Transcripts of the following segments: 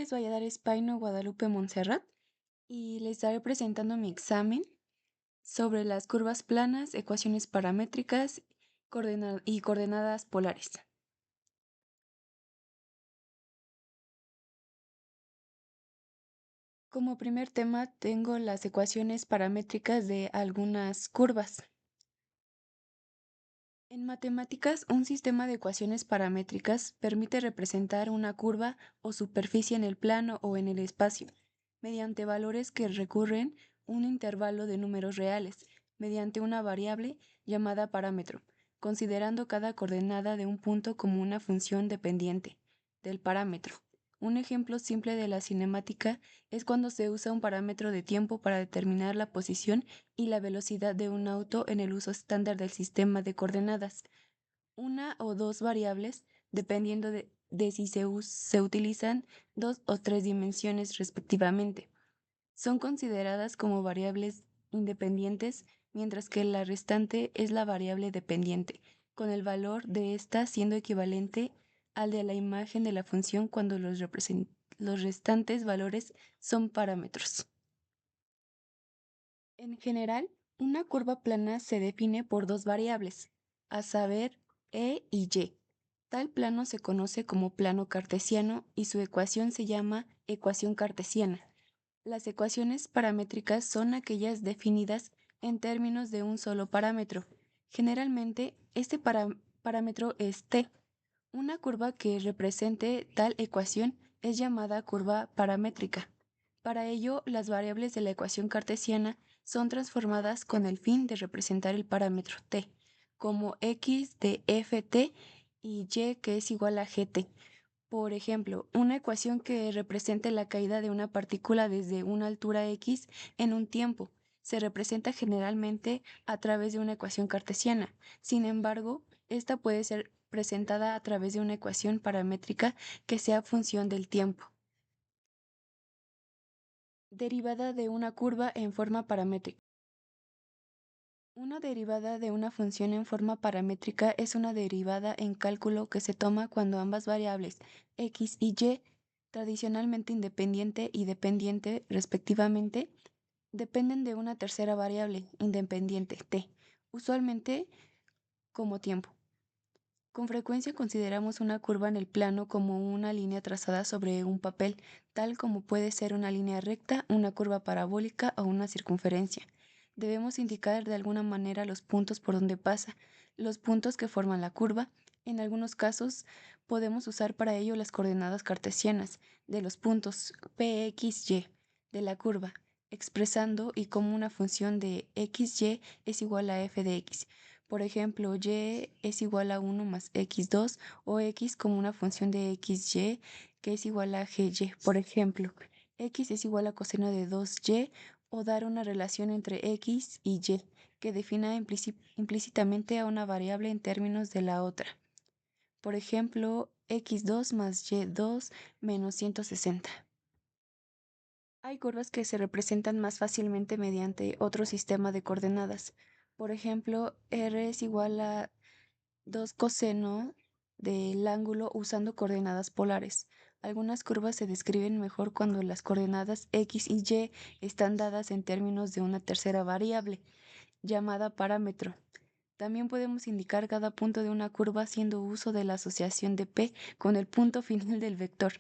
es Valladares Paino Guadalupe Montserrat y le estaré presentando mi examen sobre las curvas planas, ecuaciones paramétricas y coordenadas polares. Como primer tema tengo las ecuaciones paramétricas de algunas curvas. En matemáticas, un sistema de ecuaciones paramétricas permite representar una curva o superficie en el plano o en el espacio, mediante valores que recurren un intervalo de números reales, mediante una variable llamada parámetro, considerando cada coordenada de un punto como una función dependiente del parámetro. Un ejemplo simple de la cinemática es cuando se usa un parámetro de tiempo para determinar la posición y la velocidad de un auto en el uso estándar del sistema de coordenadas. Una o dos variables, dependiendo de si se utilizan dos o tres dimensiones respectivamente. Son consideradas como variables independientes, mientras que la restante es la variable dependiente, con el valor de ésta siendo equivalente al de la imagen de la función cuando los restantes valores son parámetros. En general, una curva plana se define por dos variables, a saber, y y. Tal plano se conoce como plano cartesiano y su ecuación se llama ecuación cartesiana. Las ecuaciones paramétricas son aquellas definidas en términos de un solo parámetro. Generalmente, este parámetro es t. Una curva que represente tal ecuación es llamada curva paramétrica. Para ello, las variables de la ecuación cartesiana son transformadas con el fin de representar el parámetro t, como x de ft y y que es igual a gt. Por ejemplo, una ecuación que represente la caída de una partícula desde una altura x en un tiempo se representa generalmente a través de una ecuación cartesiana. Sin embargo, esta puede ser presentada a través de una ecuación paramétrica que sea función del tiempo. Derivada de una curva en forma paramétrica. Una derivada de una función en forma paramétrica es una derivada en cálculo que se toma cuando ambas variables x y y, tradicionalmente independiente y dependiente respectivamente, dependen de una tercera variable independiente t, usualmente como tiempo. Con frecuencia consideramos una curva en el plano como una línea trazada sobre un papel, tal como puede ser una línea recta, una curva parabólica o una circunferencia. Debemos indicar de alguna manera los puntos por donde pasa, los puntos que forman la curva. En algunos casos podemos usar para ello las coordenadas cartesianas de los puntos P, X, Y de la curva, expresando y como una función de XY es igual a f de x. Por ejemplo, y es igual a 1 más x2 o x como una función de xy que es igual a gy. Por ejemplo, x es igual a coseno de 2y o dar una relación entre x y y que defina implícitamente a una variable en términos de la otra. Por ejemplo, x2 más y2 menos 160. Hay curvas que se representan más fácilmente mediante otro sistema de coordenadas. Por ejemplo, r es igual a 2 coseno del ángulo usando coordenadas polares. Algunas curvas se describen mejor cuando las coordenadas x y y están dadas en términos de una tercera variable, llamada parámetro. También podemos indicar cada punto de una curva haciendo uso de la asociación de P con el punto final del vector,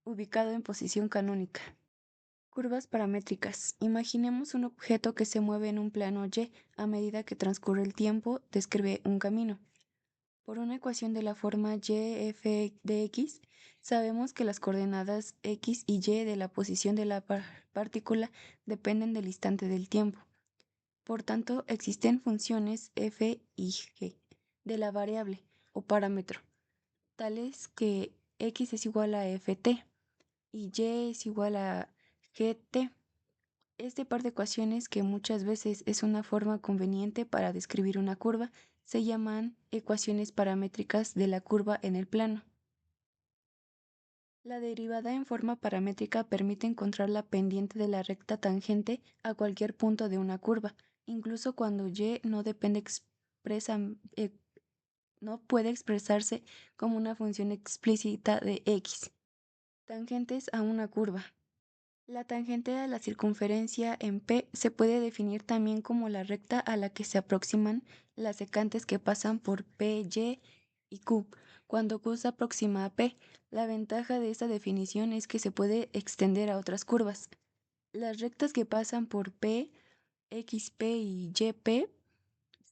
ubicado en posición canónica. Curvas paramétricas. Imaginemos un objeto que se mueve en un plano y a medida que transcurre el tiempo, describe un camino. Por una ecuación de la forma y f de x, sabemos que las coordenadas x y y de la posición de la partícula dependen del instante del tiempo. Por tanto, existen funciones f y g de la variable o parámetro, tales que x es igual a ft y y es igual a gt. Este par de ecuaciones, que muchas veces es una forma conveniente para describir una curva, se llaman ecuaciones paramétricas de la curva en el plano. La derivada en forma paramétrica permite encontrar la pendiente de la recta tangente a cualquier punto de una curva, incluso cuando y no puede expresarse como una función explícita de x. Tangentes a una curva. La tangente a la circunferencia en P se puede definir también como la recta a la que se aproximan las secantes que pasan por P, y Q. Cuando Q se aproxima a P, la ventaja de esta definición es que se puede extender a otras curvas. Las rectas que pasan por P, XP y YP,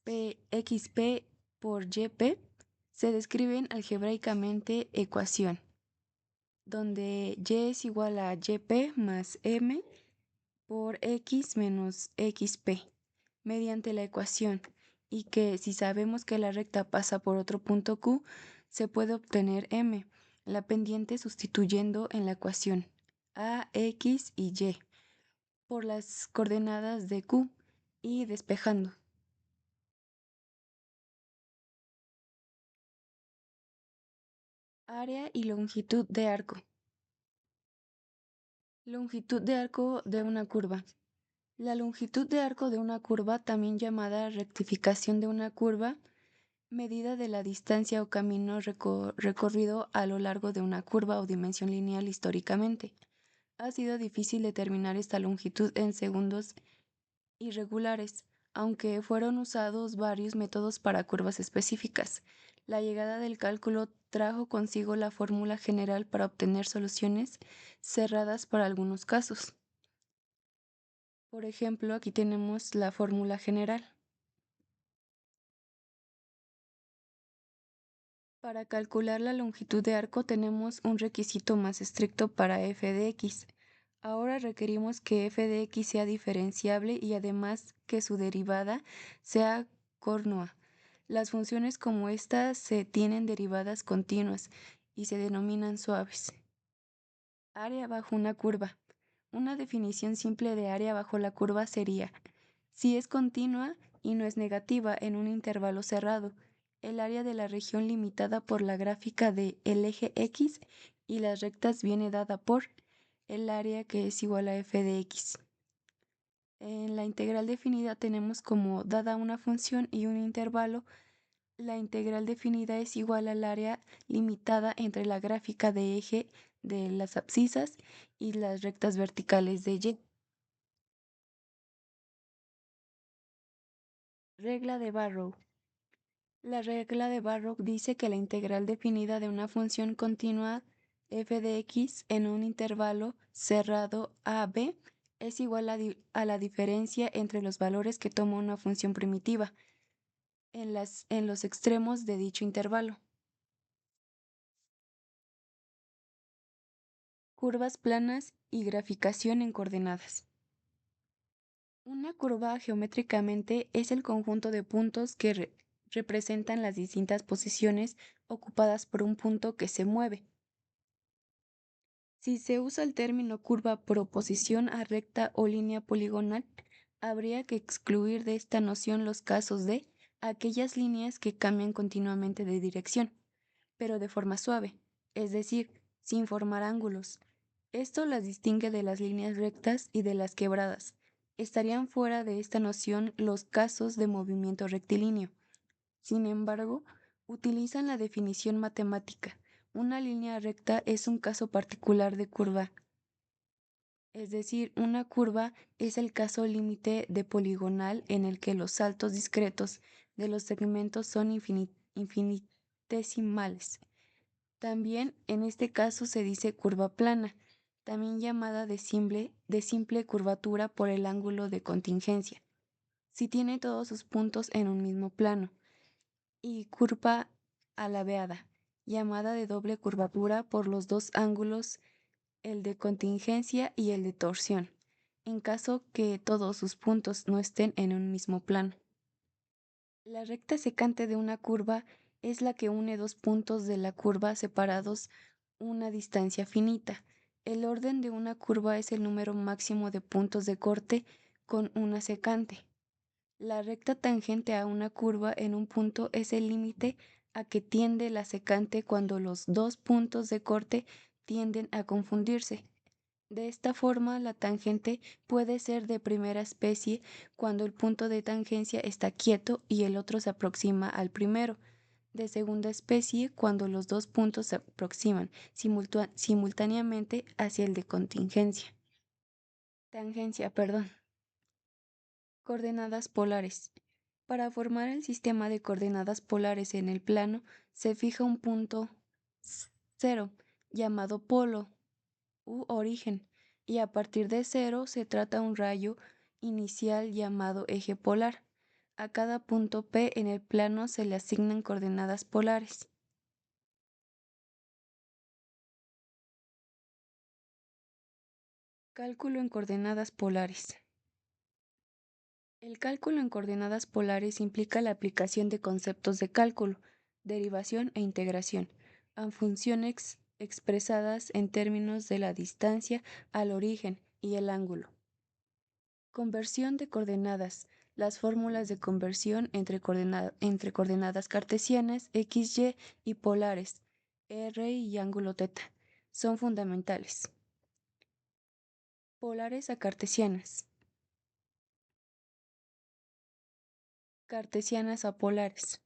PXP por YP, se describen algebraicamente ecuación, donde Y es igual a YP más M por X menos XP, mediante la ecuación, y que si sabemos que la recta pasa por otro punto Q, se puede obtener M, la pendiente sustituyendo en la ecuación A, X y Y por las coordenadas de Q y despejando. Área y longitud de arco. Longitud de arco de una curva. La longitud de arco de una curva, también llamada rectificación de una curva, medida de la distancia o camino recorrido a lo largo de una curva o dimensión lineal históricamente. Ha sido difícil determinar esta longitud en segundos irregulares, aunque fueron usados varios métodos para curvas específicas. La llegada del cálculo trajo consigo la fórmula general para obtener soluciones cerradas para algunos casos. Por ejemplo, aquí tenemos la fórmula general. Para calcular la longitud de arco tenemos un requisito más estricto para f de x. Ahora requerimos que f de x sea diferenciable y además que su derivada sea cornua. Las funciones como esta se tienen derivadas continuas y se denominan suaves. Área bajo una curva. Una definición simple de área bajo la curva sería: si es continua y no es negativa en un intervalo cerrado, el área de la región limitada por la gráfica de el eje X y las rectas viene dada por el área, que es igual a f de x. En la integral definida tenemos como dada una función y un intervalo. La integral definida es igual al área limitada entre la gráfica de eje de las abscisas y las rectas verticales de y. Regla de Barrow. La regla de Barrow dice que la integral definida de una función continua f de x en un intervalo cerrado a b es igual a la diferencia entre los valores que toma una función primitiva en los extremos de dicho intervalo. Curvas planas y graficación en coordenadas. Una curva geométricamente es el conjunto de puntos que representan las distintas posiciones ocupadas por un punto que se mueve. Si se usa el término curva por oposición a recta o línea poligonal, habría que excluir de esta noción los casos de aquellas líneas que cambian continuamente de dirección, pero de forma suave, es decir, sin formar ángulos. Esto las distingue de las líneas rectas y de las quebradas. Estarían fuera de esta noción los casos de movimiento rectilíneo. Sin embargo, utilizan la definición matemática. Una línea recta es un caso particular de curva, es decir, una curva es el caso límite de poligonal en el que los saltos discretos de los segmentos son infinitesimales. También en este caso se dice curva plana, también llamada de simple curvatura por el ángulo de contingencia, si tiene todos sus puntos en un mismo plano, y curva alabeada, llamada de doble curvatura por los dos ángulos, el de contingencia y el de torsión, en caso que todos sus puntos no estén en un mismo plano. La recta secante de una curva es la que une dos puntos de la curva separados una distancia finita. El orden de una curva es el número máximo de puntos de corte con una secante. La recta tangente a una curva en un punto es el límite a que tiende la secante cuando los dos puntos de corte tienden a confundirse. De esta forma, la tangente puede ser de primera especie cuando el punto de tangencia está quieto y el otro se aproxima al primero. de segunda especie cuando los dos puntos se aproximan simultáneamente hacia el de contingencia. Tangencia, perdón. Coordenadas polares. Para formar el sistema de coordenadas polares en el plano, se fija un punto cero, llamado polo u origen, y a partir de cero se trata un rayo inicial llamado eje polar. A cada punto P en el plano se le asignan coordenadas polares. Cálculo en coordenadas polares. El cálculo en coordenadas polares implica la aplicación de conceptos de cálculo, derivación e integración a funciones expresadas en términos de la distancia al origen y el ángulo. Conversión de coordenadas. Las fórmulas de conversión entre coordenadas cartesianas x, y polares r y ángulo θ son fundamentales. Polares a cartesianas. Cartesianas a polares.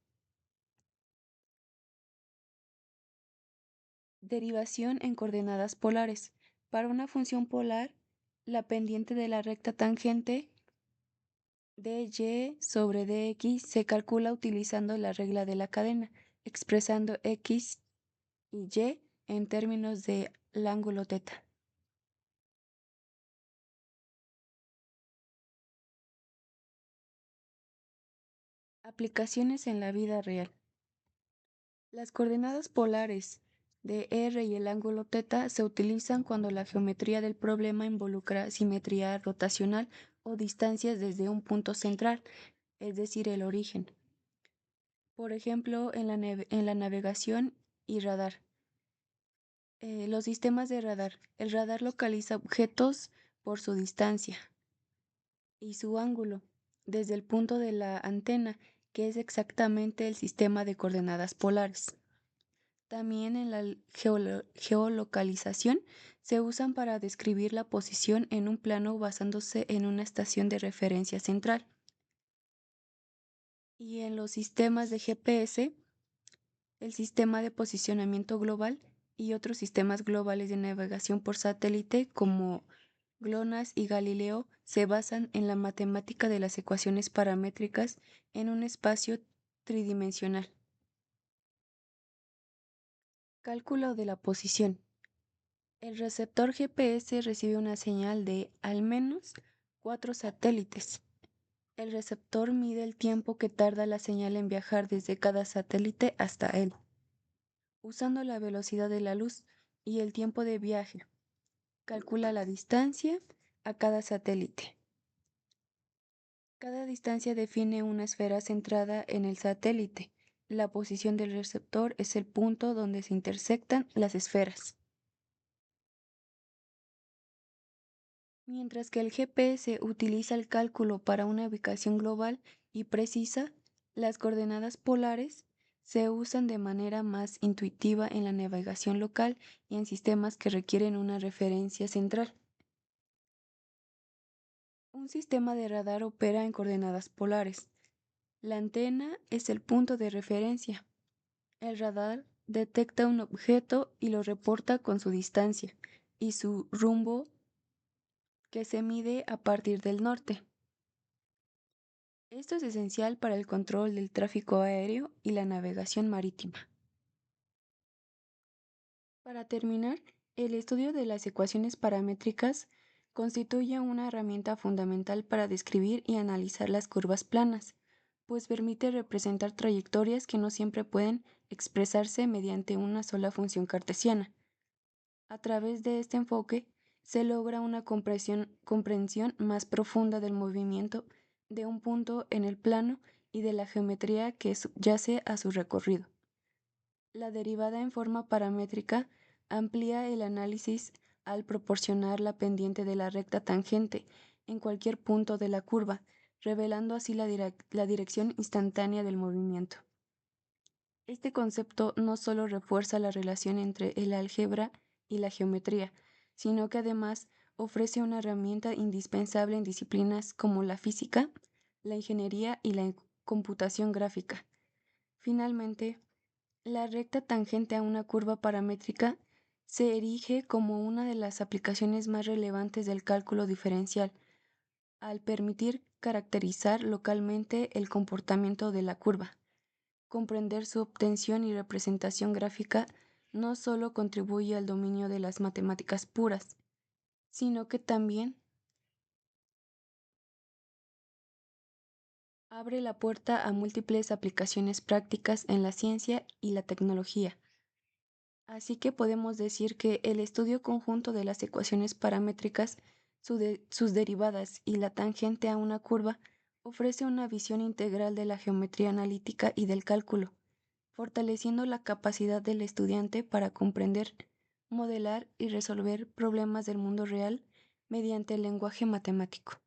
Derivación en coordenadas polares. Para una función polar, la pendiente de la recta tangente dy sobre dx se calcula utilizando la regla de la cadena, expresando x y y en términos de ángulo θ. Aplicaciones en la vida real. Las coordenadas polares de r y el ángulo θ se utilizan cuando la geometría del problema involucra simetría rotacional o distancias desde un punto central, es decir, el origen. Por ejemplo, en la navegación y radar. Los sistemas de radar. El radar localiza objetos por su distancia y su ángulo desde el punto de la antena, que es exactamente el sistema de coordenadas polares. También en la geolocalización se usan para describir la posición en un plano basándose en una estación de referencia central. Y en los sistemas de GPS, el sistema de posicionamiento global y otros sistemas globales de navegación por satélite como GLONASS y Galileo se basan en la matemática de las ecuaciones paramétricas en un espacio tridimensional. Cálculo de la posición. El receptor GPS recibe una señal de al menos 4 satélites. El receptor mide el tiempo que tarda la señal en viajar desde cada satélite hasta él, usando la velocidad de la luz y el tiempo de viaje. Calcula la distancia a cada satélite. Cada distancia define una esfera centrada en el satélite. La posición del receptor es el punto donde se intersectan las esferas. Mientras que el GPS utiliza el cálculo para una ubicación global y precisa, las coordenadas polares se usan de manera más intuitiva en la navegación local y en sistemas que requieren una referencia central. Un sistema de radar opera en coordenadas polares. La antena es el punto de referencia. El radar detecta un objeto y lo reporta con su distancia y su rumbo que se mide a partir del norte. Esto es esencial para el control del tráfico aéreo y la navegación marítima. Para terminar, el estudio de las ecuaciones paramétricas constituye una herramienta fundamental para describir y analizar las curvas planas, pues permite representar trayectorias que no siempre pueden expresarse mediante una sola función cartesiana. A través de este enfoque, se logra una comprensión más profunda del movimiento de un punto en el plano y de la geometría que subyace a su recorrido. La derivada en forma paramétrica amplía el análisis al proporcionar la pendiente de la recta tangente en cualquier punto de la curva, revelando así la dirección instantánea del movimiento. Este concepto no solo refuerza la relación entre el álgebra y la geometría, sino que además ofrece una herramienta indispensable en disciplinas como la física, la ingeniería y la computación gráfica. Finalmente, La recta tangente a una curva paramétrica se erige como una de las aplicaciones más relevantes del cálculo diferencial, al permitir caracterizar localmente el comportamiento de la curva. Comprender su obtención y representación gráfica no solo contribuye al dominio de las matemáticas puras, sino que también abre la puerta a múltiples aplicaciones prácticas en la ciencia y la tecnología. Así que podemos decir que el estudio conjunto de las ecuaciones paramétricas, sus derivadas y la tangente a una curva ofrece una visión integral de la geometría analítica y del cálculo, fortaleciendo la capacidad del estudiante para comprender, modelar y resolver problemas del mundo real mediante el lenguaje matemático.